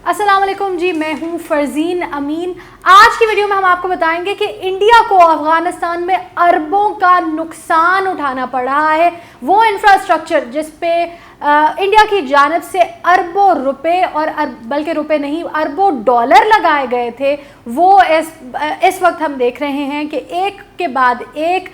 अस्सलाम वालेकुम जी, मैं हूँ फरजीन अमीन। आज की वीडियो में हम आपको बताएंगे कि इंडिया को अफगानिस्तान में अरबों का नुकसान उठाना पड़ रहा है। वो इंफ्रास्ट्रक्चर जिस पे इंडिया की जानिब से अरबों रुपए और बल्कि रुपए नहीं अरबों डॉलर लगाए गए थे, वो इस वक्त हम देख रहे हैं कि एक के बाद एक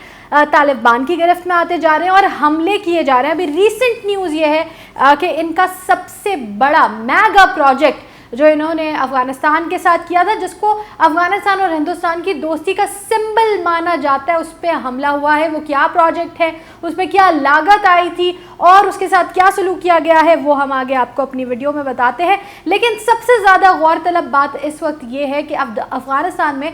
तालिबान की गिरफ्त में आते जा रहे हैं और हमले किए जा रहे हैं। अभी रीसेंट न्यूज़ ये है कि इनका सबसे बड़ा मेगा प्रोजेक्ट जो इन्होंने अफ़गानिस्तान के साथ किया था, जिसको अफ़गानिस्तान और हिंदुस्तान की दोस्ती का सिंबल माना जाता है, उस पर हमला हुआ है। वो क्या प्रोजेक्ट है, उस पर क्या लागत आई थी और उसके साथ क्या सलूक किया गया है, वो हम आगे आपको अपनी वीडियो में बताते हैं। लेकिन सबसे ज़्यादा गौरतलब बात इस वक्त ये है कि अब अफ़गानिस्तान में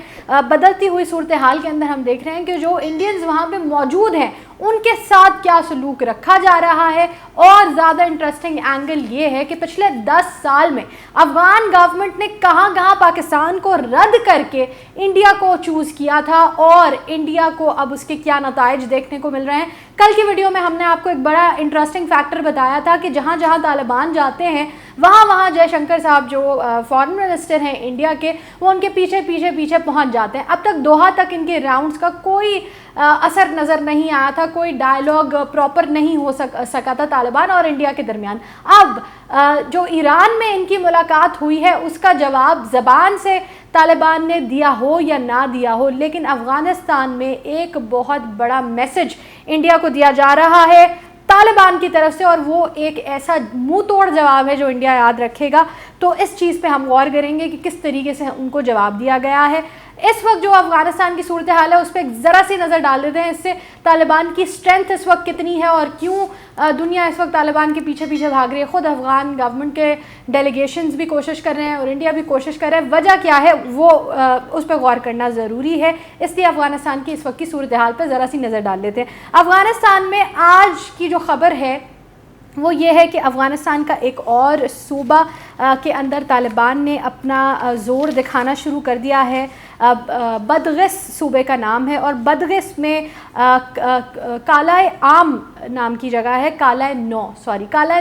बदलती हुई सूरत हाल के अंदर हम देख रहे हैं कि जो इंडियंस वहाँ पर मौजूद हैं उनके साथ क्या सलूक रखा जा रहा है। और ज़्यादा इंटरेस्टिंग एंगल ये है कि पिछले 10 साल में अफगान गवर्नमेंट ने कहाँ कहाँ पाकिस्तान को रद्द करके इंडिया को चूज़ किया था और इंडिया को अब उसके क्या नताइज देखने को मिल रहे हैं। कल की वीडियो में हमने आपको एक बड़ा इंटरेस्टिंग फैक्टर बताया था कि जहाँ जहाँ तालिबान जाते हैं वहाँ वहाँ जयशंकर साहब जो फॉरेन मिनिस्टर हैं इंडिया के, वो उनके पीछे पीछे पीछे पहुँच जाते हैं। अब तक दोहा तक इनके राउंड्स का कोई असर नज़र नहीं आया था, कोई डायलॉग प्रॉपर नहीं हो सका था तालिबान और इंडिया के दरमियान। अब जो ईरान में इनकी मुलाकात हुई है उसका जवाब ज़बान से तालिबान ने दिया हो या ना दिया हो, लेकिन अफ़गानिस्तान में एक बहुत बड़ा मैसेज इंडिया को दिया जा रहा है तालिबान की तरफ से, और वो एक ऐसा मुंह तोड़ जवाब है जो इंडिया याद रखेगा। तो इस चीज़ पे हम गौर करेंगे कि किस तरीके से उनको जवाब दिया गया है। इस वक्त जो अफ़गानिस्तान की सूरत हाल है उस पर ज़रा सी नज़र डाल देते हैं। इससे तालिबान की स्ट्रेंथ इस वक्त कितनी है और क्यों दुनिया इस वक्त तालिबान के पीछे पीछे भाग रही है। ख़ुद अफ़गान गवर्नमेंट के डेलीगेशंस भी कोशिश कर रहे हैं और इंडिया भी कोशिश कर रहा है। वजह क्या है वो उस पर गौर करना ज़रूरी है, इसलिए अफ़गानिस्तान की इस वक्त की सूरत हाल पर ज़रा सी नज़र डाल लेते हैं। अफ़गानिस्तान में आज की जो ख़बर है वो ये है कि अफ़गानिस्तान का एक और सूबा के अंदर तालिबान ने अपना ज़ोर दिखाना शुरू कर दिया है। बदगिस सूबे का नाम है और बदगिस में कालाए आम नाम की जगह है, कालाए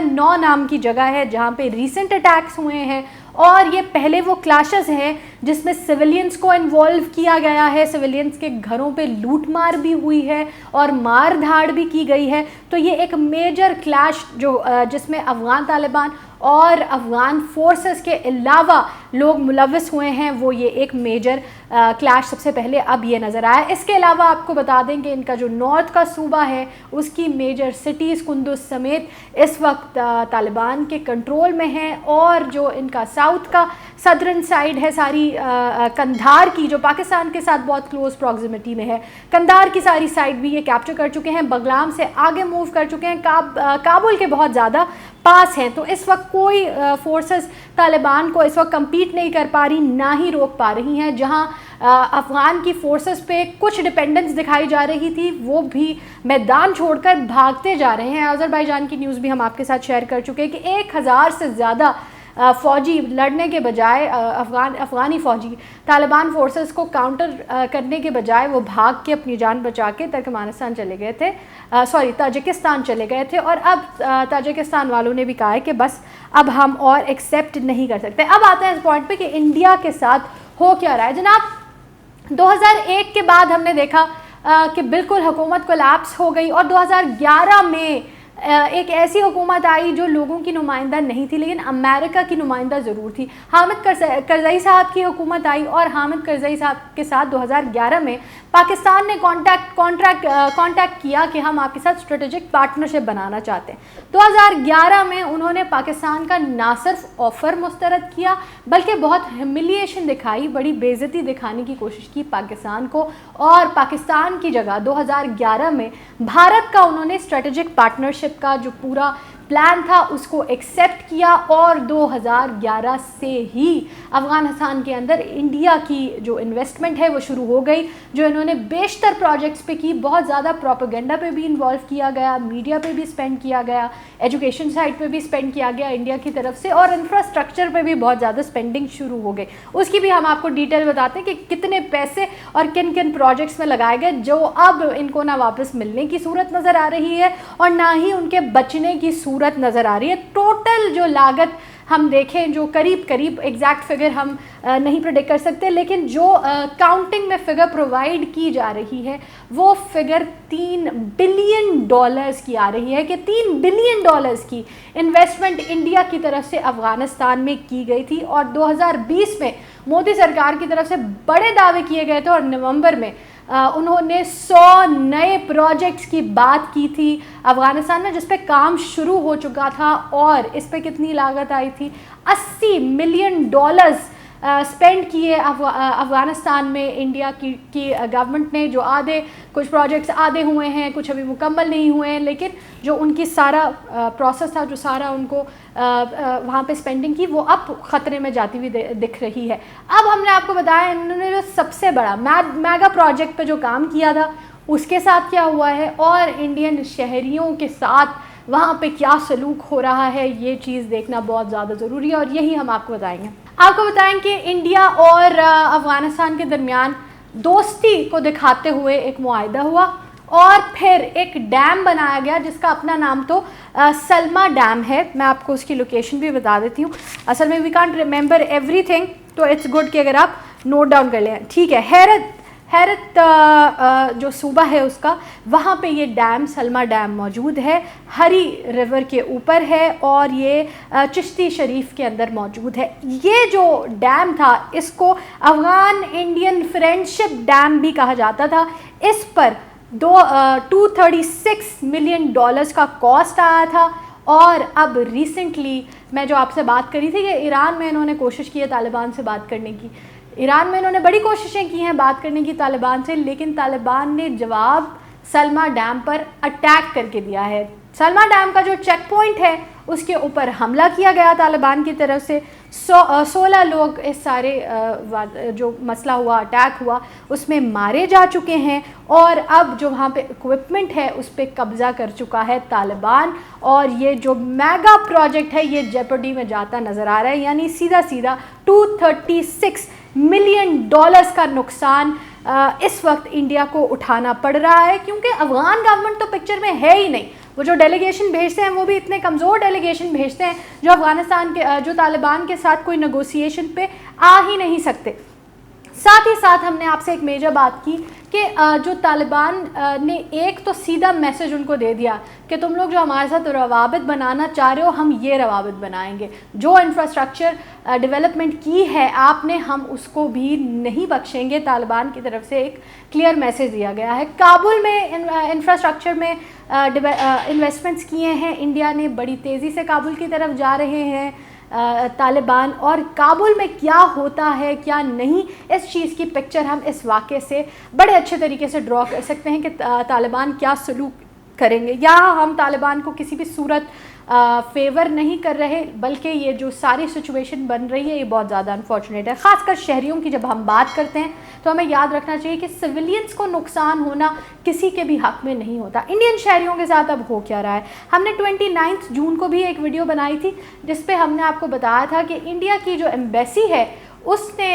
नौ नाम की जगह है जहाँ पे रीसेंट अटैक्स हुए हैं। और ये पहले वो क्लैशेस हैं जिसमें सिविलियंस को इन्वॉल्व किया गया है, सिविलियंस के घरों पे लूट मार भी हुई है और मार धाड़ भी की गई है। तो ये एक मेजर क्लैश जो जिसमें अफ़गान तालिबान और अफ़गान फोर्सेस के अलावा लोग मुलव्वस हुए हैं, वो ये एक मेजर क्लैश सबसे पहले अब ये नज़र आया। इसके अलावा आपको बता दें कि इनका जो नॉर्थ का सूबा है उसकी मेजर सिटीज़ कुंदुज समेत इस वक्त तालिबान के कंट्रोल में हैं, और जो इनका साउथ का सदर्न साइड है सारी कंधार की, जो पाकिस्तान के साथ बहुत क्लोज प्रॉक्सिमिटी में है, कंधार की सारी साइड भी ये कैप्चर कर चुके हैं, बगलाम से आगे मूव कर चुके हैं, काबुल के बहुत ज़्यादा पास हैं। तो इस वक्त कोई फोर्सेस तालिबान को इस वक्त कम्पीट नहीं कर पा रही, ना ही रोक पा रही हैं। जहां अफ़गान की फोर्सेस पे कुछ डिपेंडेंस दिखाई जा रही थी, वो भी मैदान छोड़कर भागते जा रहे हैं। अज़रबैजान की न्यूज़ भी हम आपके साथ शेयर कर चुके हैं कि 1000 से ज़्यादा फ़ौजी लड़ने के बजाय अफ़गानी फ़ौजी तालिबान फोर्सेस को काउंटर करने के बजाय वो भाग के अपनी जान बचा के तुर्कमेनिस्तान चले गए थे, ताजिकिस्तान चले गए थे। और अब ताजिकिस्तान वालों ने भी कहा है कि बस अब हम और एक्सेप्ट नहीं कर सकते। अब आते हैं इस पॉइंट पे कि इंडिया के साथ हो क्या रहा है। जनाब 2001 के बाद हमने देखा कि बिल्कुल हुकूमत कोलैप्स हो गई और 2011 में एक ऐसी हुकूमत आई जो लोगों की नुमाइंदा नहीं थी लेकिन अमेरिका की नुमाइंदा ज़रूर थी। हामिद करज़ई साहब की हुकूमत आई और हामिद करज़ई साहब के साथ 2011 में पाकिस्तान ने कॉन्टैक्ट किया कि हम आपके साथ स्ट्रेटेजिक पार्टनरशिप बनाना चाहते हैं। 2011 में उन्होंने पाकिस्तान का ना सिर्फ ऑफ़र मुस्तरद किया बल्कि बहुत ह्यूमिलिएशन दिखाई, बड़ी बेइज्जती दिखाने की कोशिश की पाकिस्तान को, और पाकिस्तान की जगह 2011 में भारत का उन्होंने स्ट्रेटेजिक पार्टनरशिप का जो पूरा प्लान था उसको एक्सेप्ट किया। और 2011 से ही अफ़गानिस्तान के अंदर इंडिया की जो इन्वेस्टमेंट है वो शुरू हो गई, जो इन्होंने बेशतर प्रोजेक्ट्स पे की। बहुत ज़्यादा प्रोपेगेंडा पे भी इन्वॉल्व किया गया, मीडिया पे भी स्पेंड किया गया, एजुकेशन साइड पे भी स्पेंड किया गया इंडिया की तरफ से, और इंफ्रास्ट्रक्चर पे भी बहुत ज़्यादा स्पेंडिंग शुरू हो गई। उसकी भी हम आपको डिटेल बताते हैं कि कितने पैसे और किन किन प्रोजेक्ट्स में लगाए गए, जो अब इनको ना वापस मिलने की सूरत नज़र आ रही है और ना ही उनके बचने की सूरत नज़र आ रही है। टोटल जो लागत हम देखें जो करीब एग्जैक्ट फिगर हम नहीं प्रेडिक्ट कर सकते, लेकिन जो काउंटिंग में फिगर प्रोवाइड की जा रही है वो फिगर $3 बिलियन की आ रही है कि $3 बिलियन की इन्वेस्टमेंट इंडिया की तरफ से अफ़गानिस्तान में की गई थी। और 2020 में मोदी सरकार की तरफ से बड़े दावे किए गए थे और नवंबर में उन्होंने 100 नए प्रोजेक्ट्स की बात की थी अफ़गानिस्तान में, जिस पे काम शुरू हो चुका था। और इस पे कितनी लागत आई थी? $80 मिलियन स्पेंड किए अफ़गानिस्तान में इंडिया की गवर्नमेंट ने। जो कुछ प्रोजेक्ट्स आधे हुए हैं, कुछ अभी मुकम्मल नहीं हुए हैं, लेकिन जो उनकी सारा प्रोसेस था, जो सारा उनको वहाँ पे स्पेंडिंग की, वो अब ख़तरे में जाती हुई दिख रही है। अब हमने आपको बताया इन्होंने जो सबसे बड़ा मेगा प्रोजेक्ट पे जो काम किया था उसके साथ क्या हुआ है, और इंडियन शहरियों के साथ वहाँ पे क्या सलूक हो रहा है, ये चीज़ देखना बहुत ज़्यादा ज़रूरी है और यही हम आपको बताएंगे। आपको बताएं कि इंडिया और अफ़गानिस्तान के दरमियान दोस्ती को दिखाते हुए एक मुआहदा हुआ और फिर एक डैम बनाया गया जिसका अपना नाम तो सलमा डैम है। मैं आपको उसकी लोकेशन भी बता देती हूँ। असल में वी कांट रिमेंबर एवरीथिंग, तो इट्स गुड कि अगर आप नोट डाउन कर लें। ठीक है, हैरत जो सूबा है उसका, वहाँ पे ये डैम सलमा डैम मौजूद है, हरी रिवर के ऊपर है और ये चिश्ती शरीफ के अंदर मौजूद है। ये जो डैम था इसको अफ़गान इंडियन फ्रेंडशिप डैम भी कहा जाता था। इस पर $236 मिलियन का कॉस्ट आया था। और अब रिसेंटली मैं जो आपसे बात करी थी कि ईरान में इन्होंने कोशिश की है तालिबान से बात करने की, ईरान में इन्होंने बड़ी कोशिशें की हैं बात करने की तालिबान से, लेकिन तालिबान ने जवाब सलमा डैम पर अटैक करके दिया है। सलमा डैम का जो चेक पॉइंट है उसके ऊपर हमला किया गया तालिबान की तरफ से। 16 लोग इस सारे जो मसला हुआ, अटैक हुआ, उसमें मारे जा चुके हैं और अब जो वहाँ पे इक्विपमेंट है उस पर कब्ज़ा कर चुका है तालिबान। और ये जो मेगा प्रोजेक्ट है ये जेपर्डी में जाता नज़र आ रहा है, यानी सीधा $236 मिलियन का नुकसान इस वक्त इंडिया को उठाना पड़ रहा है, क्योंकि अफ़गान गवर्नमेंट तो पिक्चर में है ही नहीं। वो जो डेलीगेशन भेजते हैं वो भी इतने कमज़ोर डेलीगेशन भेजते हैं जो अफ़गानिस्तान के जो तालिबान के साथ कोई नेगोशिएशन पे आ ही नहीं सकते। साथ ही साथ हमने आपसे एक मेजर बात की कि जो तालिबान ने एक तो सीधा मैसेज उनको दे दिया कि तुम लोग जो हमारे साथ रवाबित बनाना चाह रहे हो, हम ये रवाबित बनाएंगे। जो इंफ्रास्ट्रक्चर डेवलपमेंट की है आपने, हम उसको भी नहीं बख्शेंगे। तालिबान की तरफ से एक क्लियर मैसेज दिया गया है। काबुल में इंफ्रास्ट्रक्चर में इन्वेस्टमेंट्स किए हैं इंडिया ने, बड़ी तेज़ी से काबुल की तरफ जा रहे हैं तालिबान। और काबुल में क्या होता है क्या नहीं, इस चीज़ की पिक्चर हम इस वाक़े से बड़े अच्छे तरीके से ड्रॉ कर सकते हैं कि तालिबान क्या सलूक करेंगे। यहाँ हम तालिबान को किसी भी सूरत फेवर नहीं कर रहे, बल्कि ये जो सारी सिचुएशन बन रही है ये बहुत ज़्यादा अनफॉर्चुनेट है। ख़ासकर शहरियों की जब हम बात करते हैं तो हमें याद रखना चाहिए कि सिविलियंस को नुकसान होना किसी के भी हक़ में नहीं होता। इंडियन शहरियों के साथ अब हो क्या रहा है, हमने 29 जून को भी एक वीडियो बनाई थी जिस पे हमने आपको बताया था कि इंडिया की जो एम्बेसी है उसने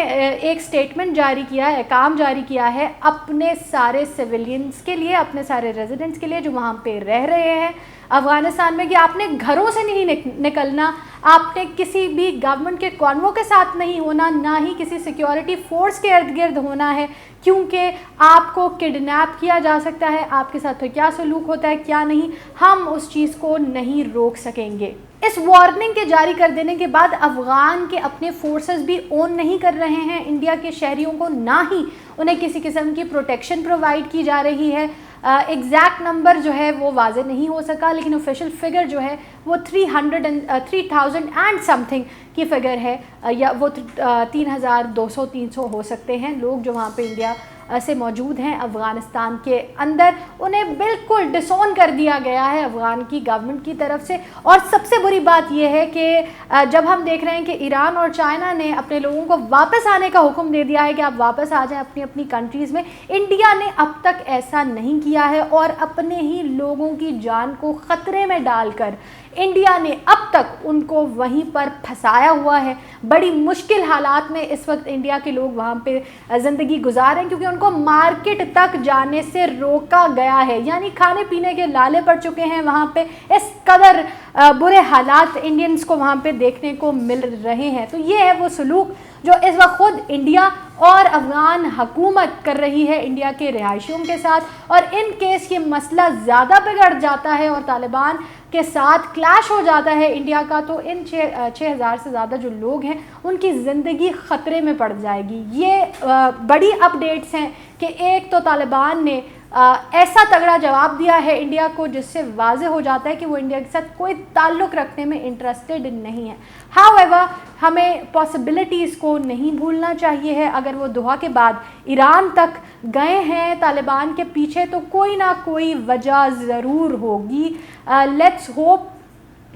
एक स्टेटमेंट जारी किया है, काम जारी किया है अपने सारे सिविलियंस के लिए, अपने सारे रेजिडेंट्स के लिए जो वहाँ पे रह रहे हैं अफ़गानिस्तान में, कि आपने घरों से नहीं निकलना, आपने किसी भी गवर्नमेंट के कॉन्वो के साथ नहीं होना, ना ही किसी सिक्योरिटी फोर्स के इर्द गिर्द होना है, क्योंकि आपको किडनैप किया जा सकता है। आपके साथ तो क्या सलूक होता है क्या नहीं, हम उस चीज़ को नहीं रोक सकेंगे। इस वार्निंग के जारी कर देने के बाद अफ़गान के अपने फोर्सेस भी ओन नहीं कर रहे हैं इंडिया के शहरियों को, ना ही उन्हें किसी किस्म की प्रोटेक्शन प्रोवाइड की जा रही है। एग्जैक्ट नंबर जो है वो वाज़े नहीं हो सका, लेकिन ऑफिशियल फिगर जो है वो 3,000 एंड समथिंग की फ़िगर है, या वो 3,200-300 हो सकते हैं लोग जो वहाँ पे इंडिया से मौजूद हैं अफ़गानिस्तान के अंदर। उन्हें बिल्कुल डिसोन कर दिया गया है अफ़गान की गवर्नमेंट की तरफ से। और सबसे बुरी बात यह है कि जब हम देख रहे हैं कि ईरान और चाइना ने अपने लोगों को वापस आने का हुक्म दे दिया है कि आप वापस आ जाएं अपनी अपनी कंट्रीज़ में, इंडिया ने अब तक ऐसा नहीं किया है और अपने ही लोगों की जान को ख़तरे में डालकर इंडिया ने अब तक उनको वहीं पर फंसाया हुआ है। बड़ी मुश्किल हालात में इस वक्त इंडिया के लोग वहाँ पे ज़िंदगी गुजार रहे हैं, क्योंकि उनको मार्केट तक जाने से रोका गया है, यानी खाने पीने के लाले पड़ चुके हैं वहाँ पे। इस कदर बुरे हालात इंडियंस को वहाँ पे देखने को मिल रहे हैं। तो ये है वो सलूक जो इस वक्त ख़ुद इंडिया और अफ़गान हुकूमत कर रही है इंडिया के रिहायशियों के साथ, और इन केस ये मसला ज़्यादा बिगड़ जाता है और तालिबान के साथ क्लैश हो जाता है इंडिया का, तो इन 6,000 से ज़्यादा जो लोग हैं उनकी ज़िंदगी ख़तरे में पड़ जाएगी। ये बड़ी अपडेट्स हैं कि एक तो तालिबान ने ऐसा तगड़ा जवाब दिया है इंडिया को जिससे वाज़ेह हो जाता है कि वो इंडिया के साथ कोई ताल्लुक़ रखने में इंटरेस्टेड नहीं है। हाउएवर हमें पॉसिबिलिटीज़ को नहीं भूलना चाहिए है। अगर वो दोहा के बाद ईरान तक गए हैं तालिबान के पीछे तो कोई ना कोई वजह ज़रूर होगी। लेट्स होप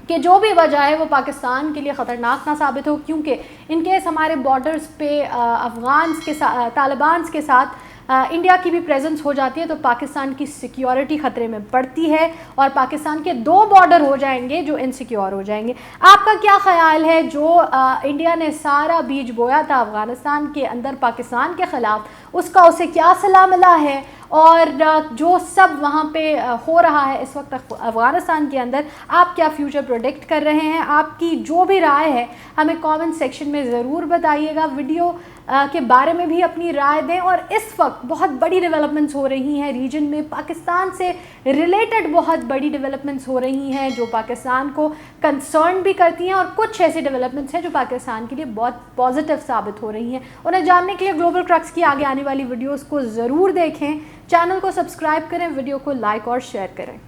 कि जो भी वजह है वो पाकिस्तान के लिए ख़तरनाक ना साबित हो, क्योंकि इन केस हमारे बॉर्डर्स पे अफ़गान के साथ तालिबान के साथ इंडिया की भी प्रेजेंस हो जाती है तो पाकिस्तान की सिक्योरिटी ख़तरे में पड़ती है और पाकिस्तान के 2 बॉर्डर हो जाएंगे जो इनसिक्योर हो जाएंगे। आपका क्या ख़याल है? जो इंडिया ने सारा बीज बोया था अफ़गानिस्तान के अंदर पाकिस्तान के ख़िलाफ़, उसका उसे क्या सिला मिला है? और जो सब वहाँ पे हो रहा है इस वक्त अफ़गानिस्तान के अंदर, आप क्या फ्यूचर प्रोडिक्ट कर रहे हैं? आपकी जो भी राय है हमें कमेंट सेक्शन में ज़रूर बताइएगा। वीडियो के बारे में भी अपनी राय दें। और इस वक्त बहुत बड़ी डेवलपमेंट्स हो रही हैं रीजन में, पाकिस्तान से रिलेटेड बहुत बड़ी डेवलपमेंट्स हो रही हैं जो पाकिस्तान को कंसर्न भी करती हैं, और कुछ ऐसी डेवलपमेंट्स हैं जो पाकिस्तान के लिए बहुत पॉजिटिव साबित हो रही हैं। उन्हें जानने के लिए ग्लोबल क्रक्स की आगे आने वाली वीडियोज़ को ज़रूर देखें, चैनल को सब्सक्राइब करें, वीडियो को लाइक और शेयर करें।